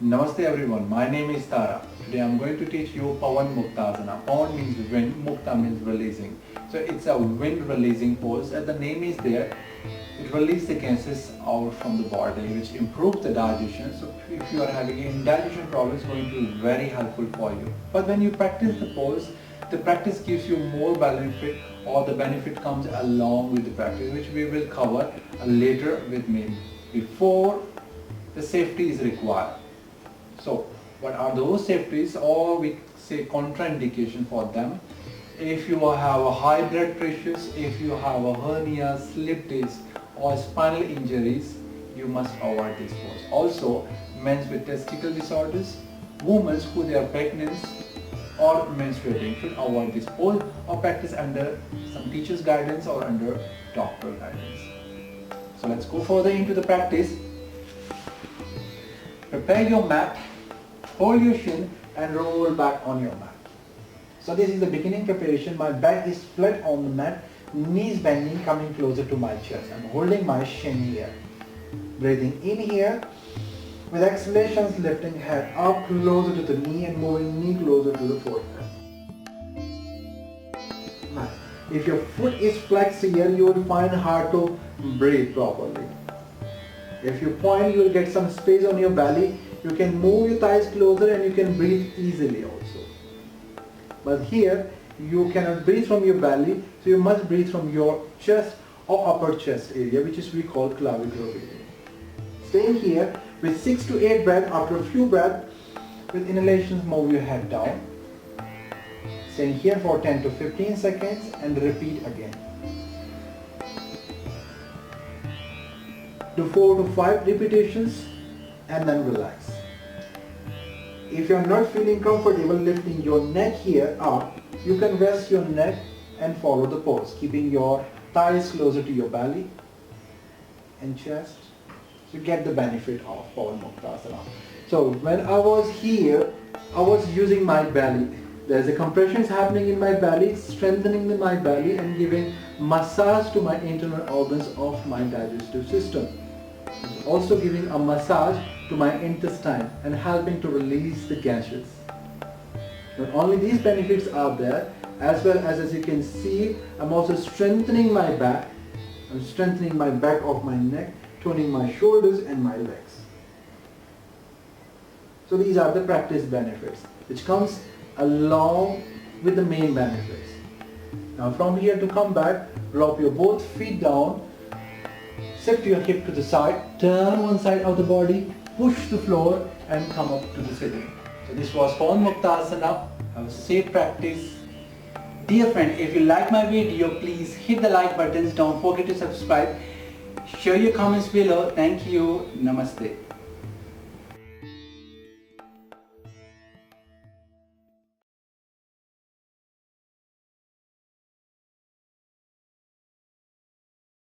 Namaste everyone, my name is Tara. Today I am going to teach you Pawanmuktasana. Pawan means wind, Mukta means releasing. So it's a wind releasing pose. As the name is there, it releases the gases out from the body, which improves the digestion. So if you are having indigestion problems, it's going to be very helpful for you. But when you practice the pose, the practice gives you more benefit, or the benefit comes along with the practice, which we will cover later with me. Before, the safety is required. So what are those safeties, or we say contraindication for them? If you have a high blood pressure, if you have a hernia, slip disc or spinal injuries, you must avoid this pose. Also, men with testicle disorders, women who they are pregnant or menstruating should avoid this pose or practice under some teacher's guidance or under doctor guidance. So let's go further into the practice. Prepare your mat, hold your shin and roll back on your mat. So this is the beginning preparation. My back is flat on the mat, knees bending, coming closer to my chest. I'm holding my shin here. Breathing in here. With exhalations, lifting head up closer to the knee and moving knee closer to the forehead. Now, if your foot is flexed here, you will find it hard to breathe properly. If you point, you will get some space on your belly. You can move your thighs closer and you can breathe easily also. But here, you cannot breathe from your belly, so you must breathe from your chest or upper chest area, which is we call clavicular breathing. Staying here with 6 to 8 breaths. After a few breaths, with inhalations, move your head down. Staying here for 10 to 15 seconds and repeat again. Do 4 to 5 repetitions and then relax. If you are not feeling comfortable lifting your neck here up, you can rest your neck and follow the pose, keeping your thighs closer to your belly and chest. You get the benefit of Pawanmuktasana. So when I was here, I was using my belly. There's a compressions happening in my belly, strengthening my belly and giving massage to my internal organs of my digestive system. It's also giving a massage to my intestine and helping to release the gases. Not only these benefits are there, as well as you can see, I'm also strengthening my back. I'm strengthening my back of my neck, toning my shoulders and my legs. So these are the practice benefits, which comes along with the main benefits. Now from here to come back, drop your both feet down, shift your hip to the side, turn one side of the body, push the floor and come up to the Siddhi. So this was Pawanmuktasana. Have a safe practice. Dear friend, if you like my video, please hit the like buttons. Don't forget to subscribe. Share your comments below. Thank you. Namaste.